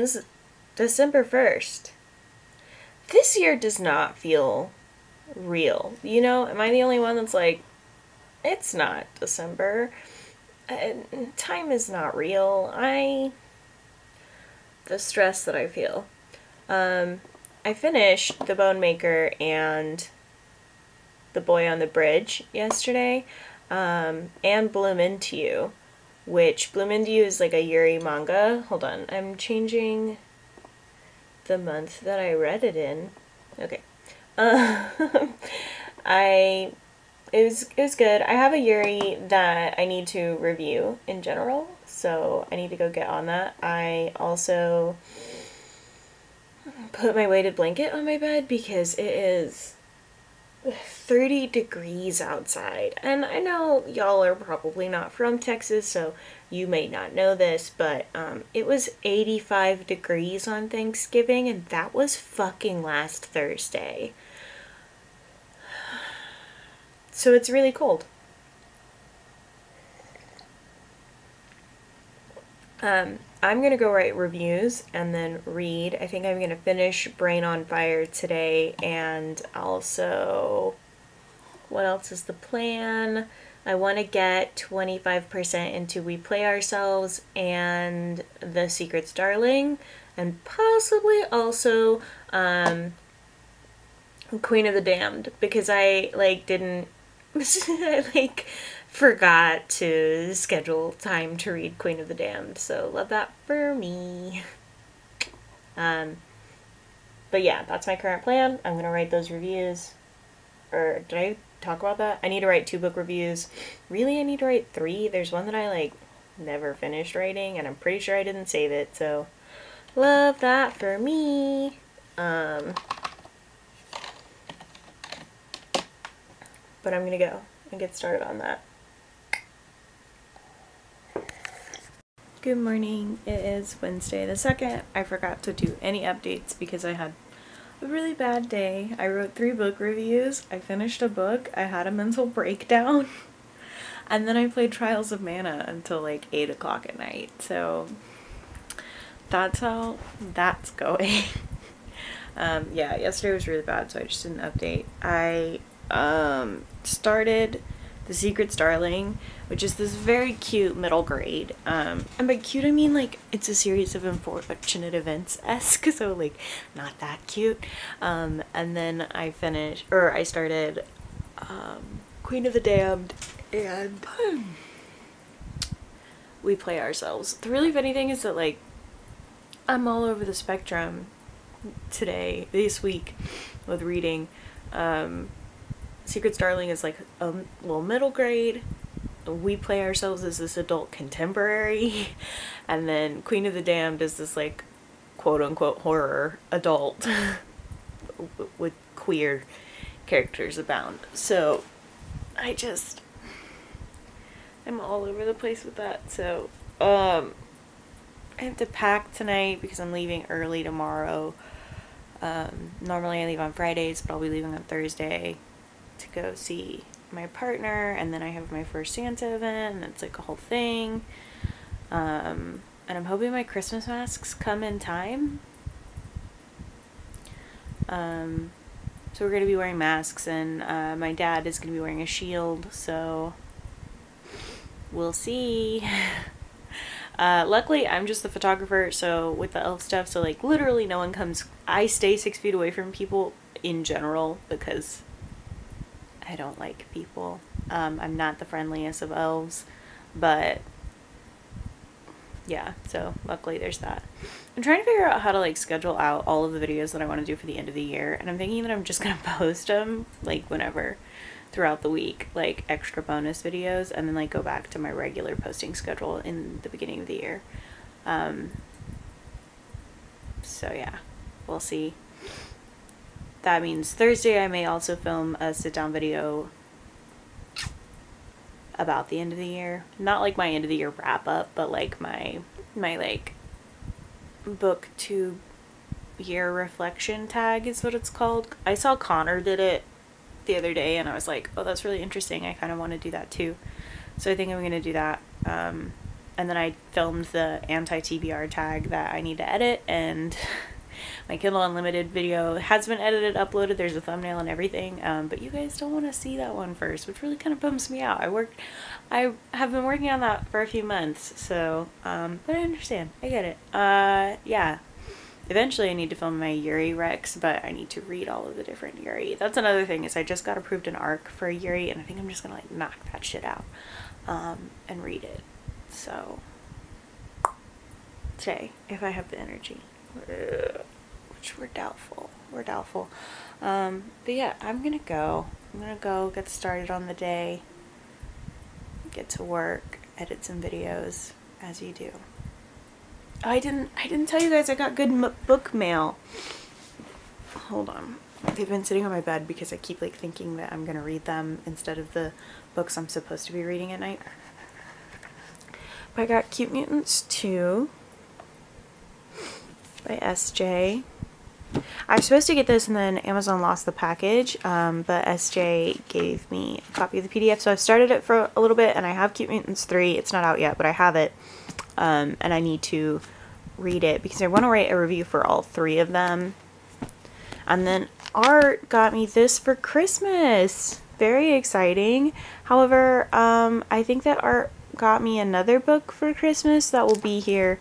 is December 1st. This year does not feel real. You know, am I the only one that's like, it's not December? Time is not real. The stress that I feel. I finished The Bone Maker and The Boy on the Bridge yesterday, and Bloom Into You, which Bloom Into You is like a Yuri manga. Hold on, I'm changing the month that I read it in. Okay. It was good. I have a Yuri that I need to review in general, so I need to go get on that. I also put my weighted blanket on my bed because it is 30 degrees outside. And I know y'all are probably not from Texas, so you may not know this, but it was 85 degrees on Thanksgiving, and that was fucking last Thursday. So it's really cold. I'm gonna go write reviews and then read. I think I'm gonna finish Brain on Fire today, and also, what else is the plan? I want to get 25% into We Play Ourselves and The Secret's Darling, and possibly also Queen of the Damned, because I didn't I forgot to schedule time to read Queen of the Damned, so love that for me. But yeah, that's my current plan. I'm gonna write those reviews. Or did I talk about that? I need to write 2 book reviews. Really, I need to write 3. There's one that I never finished writing, and I'm pretty sure I didn't save it, so love that for me. But I'm gonna go and get started on that. Good morning. It is Wednesday the 2nd. I forgot to do any updates because I had a really bad day. I wrote 3 book reviews. I finished a book. I had a mental breakdown. And then I played Trials of Mana until 8 o'clock at night. So that's how that's going. Yeah, yesterday was really bad, so I just didn't update. I started The Secret's Darling, which is this very cute middle grade. And by cute I mean it's a series of unfortunate events-esque, so not that cute. And then I started Queen of the Damned and We Play Ourselves. The really funny thing is that I'm all over the spectrum this week with reading. Secret's Darling is a little middle grade. We Play Ourselves is this adult contemporary. And then Queen of the Damned is this quote unquote horror adult with queer characters abound. So I'm all over the place with that. So I have to pack tonight because I'm leaving early tomorrow. Normally I leave on Fridays, but I'll be leaving on Thursday to go see my partner, and then I have my first Santa event, and it's a whole thing. And I'm hoping my Christmas masks come in time. So we're going to be wearing masks, and my dad is going to be wearing a shield, so we'll see. Luckily, I'm just the photographer, so with the elf stuff, so literally no one comes. I stay 6 feet away from people in general because I don't like people. I'm not the friendliest of elves, but yeah, so luckily there's that. I'm trying to figure out how to schedule out all of the videos that I want to do for the end of the year, and I'm thinking that I'm just gonna post them whenever throughout the week, extra bonus videos, and then go back to my regular posting schedule in the beginning of the year. So yeah, we'll see. That means Thursday I may also film a sit-down video about the end of the year. Not my end of the year wrap-up, but my booktube year reflection tag is what it's called. I saw Connor did it the other day, and I was like, oh, that's really interesting. I kind of want to do that too. So I think I'm going to do that. And then I filmed the anti-TBR tag that I need to edit, and my Kindle Unlimited video has been edited, uploaded, there's a thumbnail and everything, but you guys don't want to see that one first, which really kind of bums me out. I have been working on that for a few months, so, but I understand, I get it. Yeah, eventually I need to film my Yuri Rex, but I need to read all of the different Yuri. That's another thing, is I just got approved an ARC for a Yuri, and I think I'm just gonna like knock that shit out, and read it. So, today, if I have the energy, which we're doubtful, but yeah, I'm gonna go get started on the day, get to work, edit some videos, as you do. Oh, I didn't tell you guys I got good book mail. Hold on, they've been sitting on my bed because I keep like thinking that I'm gonna read them instead of the books I'm supposed to be reading at night. But I got Cute Mutants 2 by SJ. I was supposed to get this and then Amazon lost the package, but SJ gave me a copy of the PDF, so I've started it for a little bit, and I have Cute Mutants 3. It's not out yet, but I have it, and I need to read it because I want to write a review for all 3 of them. And then Art got me this for Christmas. Very exciting. However, I think that Art got me another book for Christmas that will be here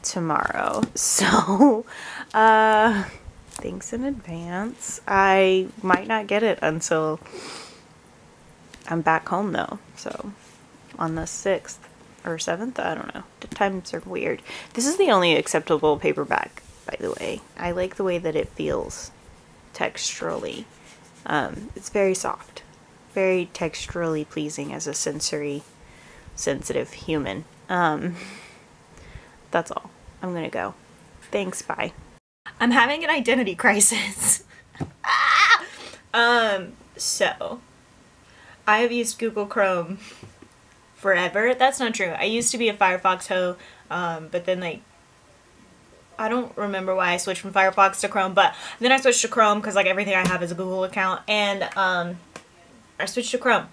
tomorrow, so thanks in advance. I might not get it until I'm back home though, so on the 6th or 7th, I don't know, the times are weird. This is the only acceptable paperback, by the way. I like the way that it feels texturally. It's very soft, very texturally pleasing as a sensory sensitive human. That's all. I'm gonna go. Thanks, bye. I'm having an identity crisis. So I have used Google Chrome forever. That's not true. I used to be a Firefox hoe, but then like I don't remember why I switched from Firefox to Chrome, but then I switched to Chrome because like everything I have is a Google account, and I switched to Chrome.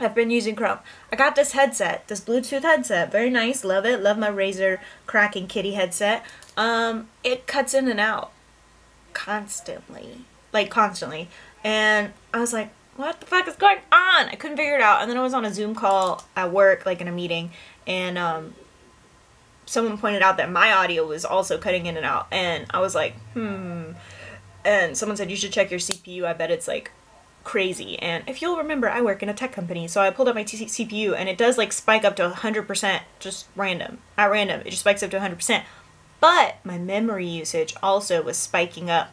I've been using Chrome. I got this headset, this Bluetooth headset. Very nice. Love it. Love my Razer Kraken Kitty headset. It cuts in and out constantly. Like, constantly. And I was like, what the fuck is going on? I couldn't figure it out. And then I was on a Zoom call at work, like in a meeting, and someone pointed out that my audio was also cutting in and out. And I was like, And someone said, you should check your CPU. I bet it's like crazy. And if you'll remember, I work in a tech company, so I pulled up my CPU, and it does like spike up to 100%, just random, at random. It just spikes up to 100%. But my memory usage also was spiking up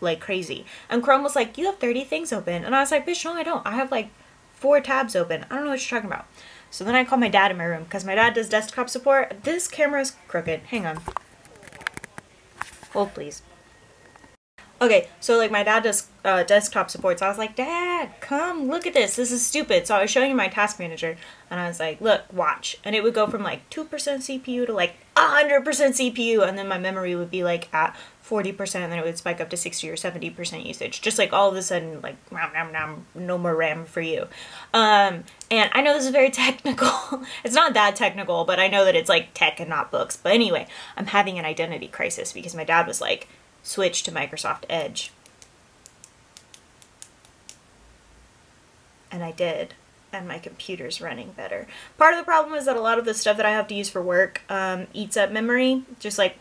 like crazy. And Chrome was like, you have 30 things open. And I was like, bitch, no, I don't. I have like 4 tabs open. I don't know what you're talking about. So then I called my dad in my room because my dad does desktop support. This camera is crooked. Hang on. Hold, please. Okay, so like my dad does desktop support, so I was like, Dad, come look at this. This is stupid. So I was showing him my task manager, and I was like, look, watch. And it would go from like 2% CPU to like 100% CPU, and then my memory would be like at 40%, and then it would spike up to 60 or 70% usage. Just like all of a sudden, like, no more RAM for you. And I know this is very technical. It's not that technical, but I know that it's like tech and not books. But anyway, I'm having an identity crisis because my dad was like, switch to Microsoft Edge. And I did, and my computer's running better. Part of the problem is that a lot of the stuff that I have to use for work eats up memory, just like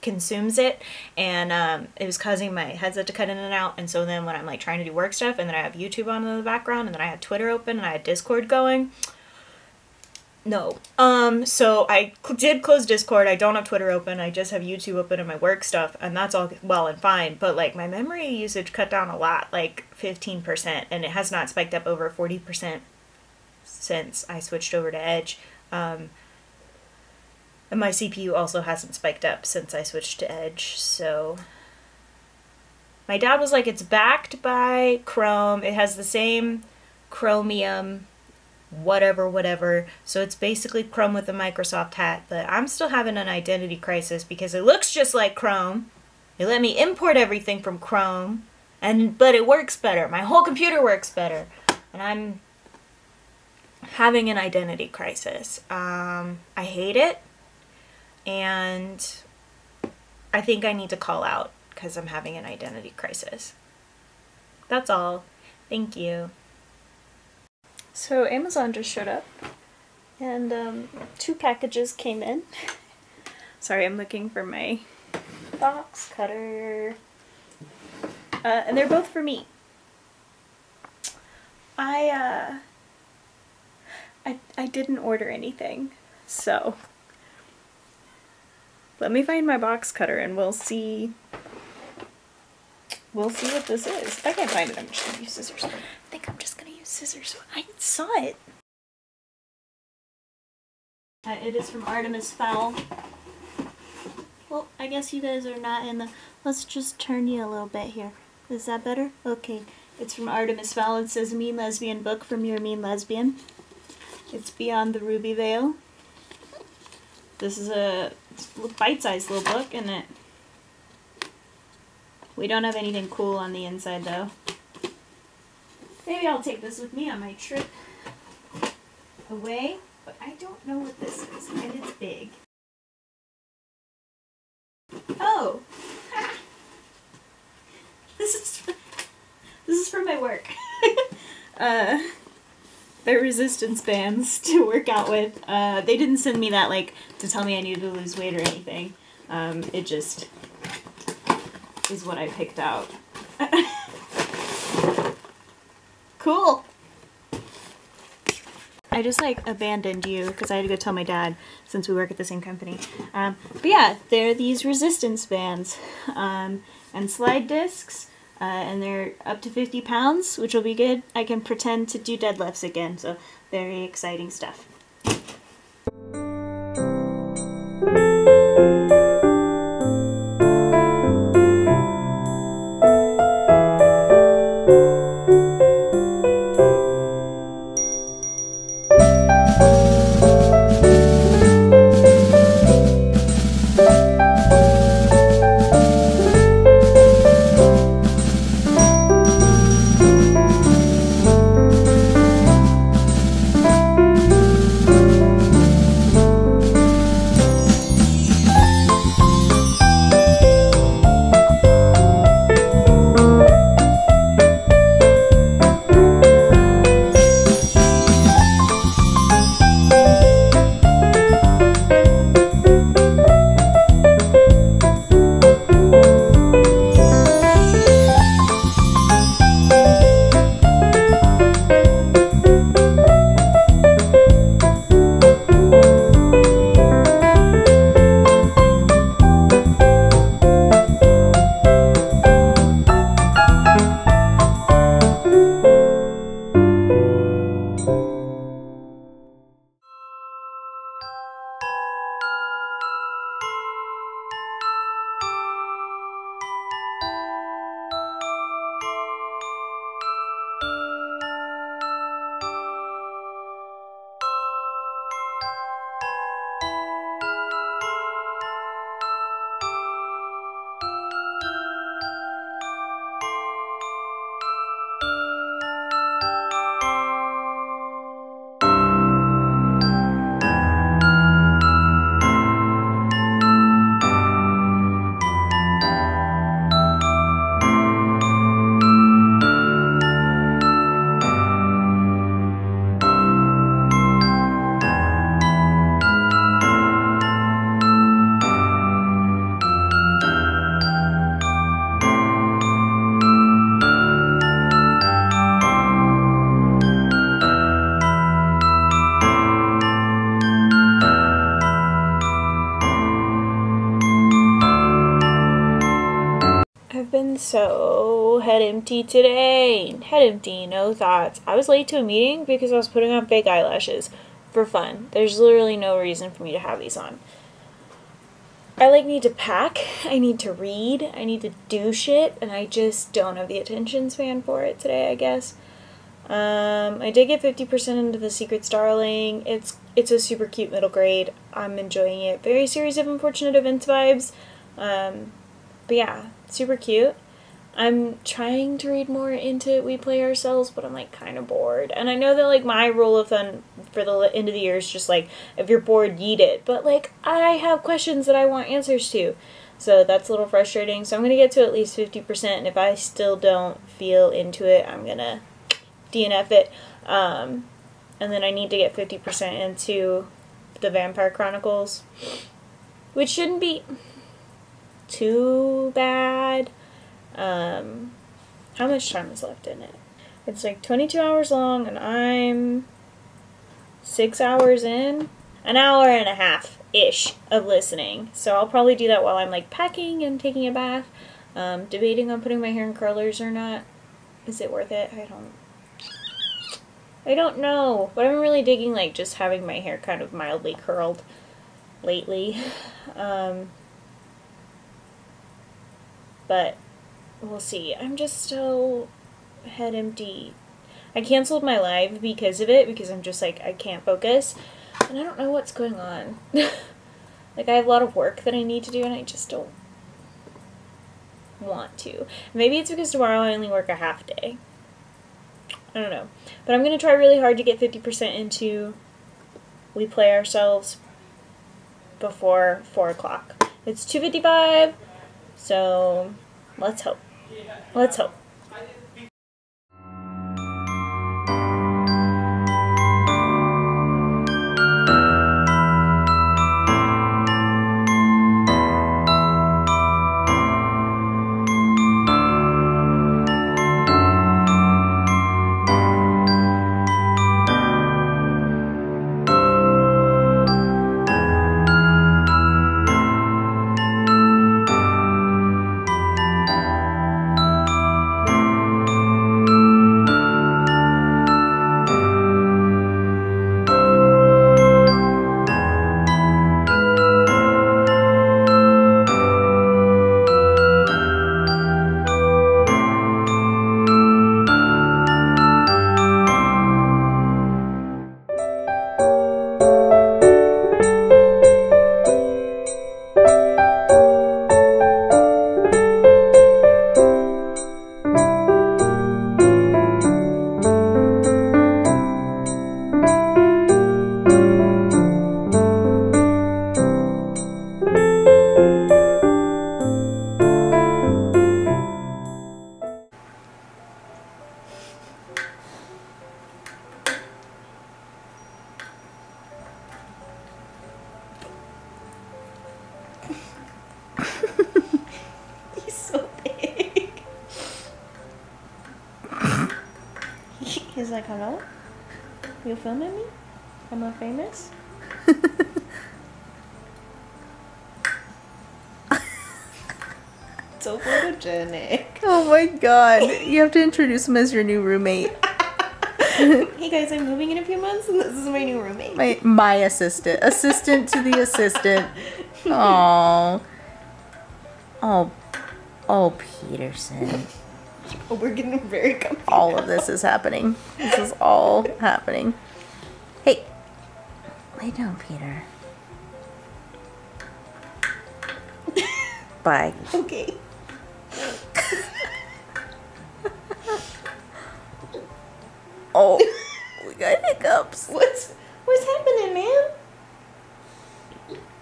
consumes it, and it was causing my headset to cut in and out. And so then when I'm like trying to do work stuff, and then I have YouTube on in the background, and then I had Twitter open, and I had Discord going, no. So I did close Discord. I don't have Twitter open. I just have YouTube open and my work stuff, and that's all well and fine. But like my memory usage cut down a lot, like 15%, and it has not spiked up over 40% since I switched over to Edge. And my CPU also hasn't spiked up since I switched to Edge. So my dad was like, it's backed by Chrome. It has the same Chromium whatever, so it's basically Chrome with a Microsoft hat. But I'm still having an identity crisis because it looks just like Chrome. They let me import everything from Chrome, but it works better. My whole computer works better, and having an identity crisis. I hate it, and I think I need to call out because I'm having an identity crisis. That's all. Thank you. So Amazon just showed up, and 2 packages came in. Sorry, I'm looking for my box cutter. And they're both for me. I didn't order anything, so let me find my box cutter and we'll see what this is. If I can't find it, I'm just gonna use scissors. I think I'm just gonna use scissors. I saw it. It is from Artemis Fowl. Well, I guess you guys are not in the... Let's just turn you a little bit here. Is that better? Okay. It's from Artemis Fowl. It says Mean Lesbian Book from Your Mean Lesbian. It's Beyond the Ruby Veil. This is a bite-sized little book, isn't it? We don't have anything cool on the inside, though. Maybe I'll take this with me on my trip away, but I don't know what this is, and it's big. Oh! This is from my work. They're resistance bands to work out with. They didn't send me that, like, to tell me I needed to lose weight or anything. It just is what I picked out. Cool! I just, like, abandoned you because I had to go tell my dad since we work at the same company. But yeah, they're these resistance bands and slide discs. And they're up to 50 pounds, which will be good. I can pretend to do deadlifts again, so very exciting stuff. been so head empty today. Head empty, no thoughts. I was late to a meeting because I was putting on fake eyelashes for fun. There's literally no reason for me to have these on. I need to pack, I need to read, I need to do shit, and I just don't have the attention span for it today, I guess. I did get 50% into The Secret Starling. It's a super cute middle grade. I'm enjoying it. Very Series of Unfortunate Events vibes. But yeah, super cute. I'm trying to read more into We Play Ourselves, but I'm, like, kind of bored. And I know that, like, my rule of thumb for the end of the year is just, like, if you're bored, yeet it. But, like, I have questions that I want answers to. So that's a little frustrating. So I'm going to get to at least 50%, and if I still don't feel into it, I'm going to DNF it. And then I need to get 50% into the Vampire Chronicles, which shouldn't be too bad. How much time is left in it? It's like 22 hours long, and I'm 6 hours in. An hour and a half-ish of listening. So I'll probably do that while I'm, like, packing and taking a bath. Debating on putting my hair in curlers or not. Is it worth it? I don't know. But I'm really digging, like, just having my hair kind of mildly curled lately. But we'll see. I'm just so head empty. I canceled my live because of it, because I'm just like, I can't focus. And I don't know what's going on. Like, I have a lot of work that I need to do, and I just don't want to. Maybe it's because tomorrow I only work a half day. I don't know. But I'm going to try really hard to get 50% into We Play Ourselves before 4 o'clock. It's 2:55, so let's hope. Let's hope. He's like, hello? You filming me? I'm not famous? So photogenic. Oh my god. You have to introduce him as your new roommate. Hey guys, I'm moving in a few months, and this is my new roommate. My assistant. Assistant to the assistant. Oh. Oh, Peterson. Oh, we're getting very comfy. All of this is happening. This is all happening. Hey. Lay down, Peter. Bye. Okay. Oh, we got hiccups. What's happening, man?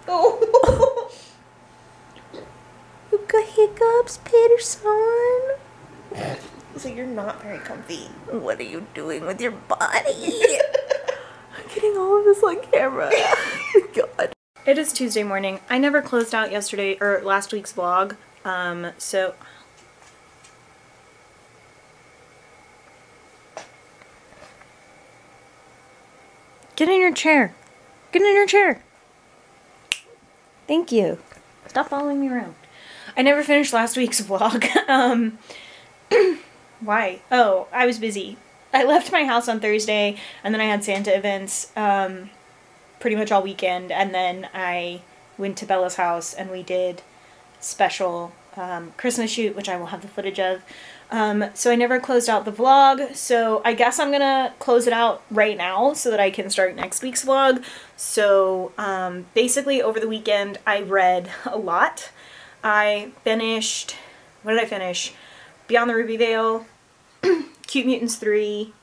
Oh. You got hiccups, Peterson? So you're not very comfy. What are you doing with your body? I'm getting all of this on camera. Oh my god. It is Tuesday morning. I never closed out yesterday or last week's vlog. So get in your chair. Get in your chair. Thank you. Stop following me around. I never finished last week's vlog. Why? Oh, I was busy. I left my house on Thursday, and then I had Santa events pretty much all weekend, and then I went to Bella's house and we did special Christmas shoot, which I will have the footage of. So I never closed out the vlog, so I guess I'm gonna close it out right now so that I can start next week's vlog. So basically over the weekend I read a lot. I finished, what did I finish? Beyond the Ruby Veil, Cute Mutants 3,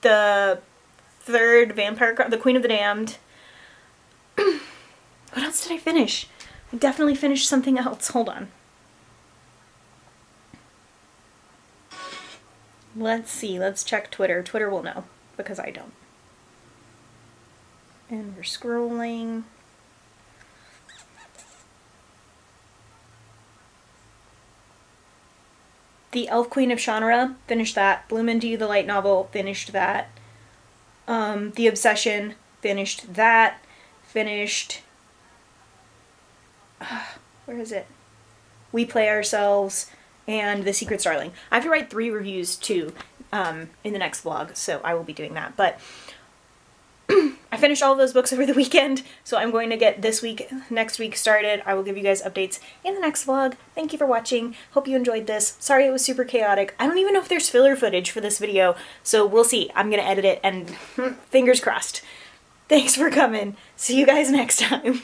the third Vampire, the Queen of the Damned. What else did I finish? I definitely finished something else. Hold on. Let's see. Let's check Twitter. Twitter will know, because I don't. And we're scrolling. The Elf Queen of Shannara, finished that. Bloom Into You, the light novel, finished that. The Obsession, finished that. Finished... where is it? We Play Ourselves, and The Secret Starling. I have to write 3 reviews too in the next vlog, so I will be doing that. But I finished all of those books over the weekend, so I'm going to get next week started. I will give you guys updates in the next vlog. Thank you for watching. Hope you enjoyed this. Sorry it was super chaotic. I don't even know if there's filler footage for this video, so we'll see. I'm gonna edit it, and fingers crossed. Thanks for coming. See you guys next time.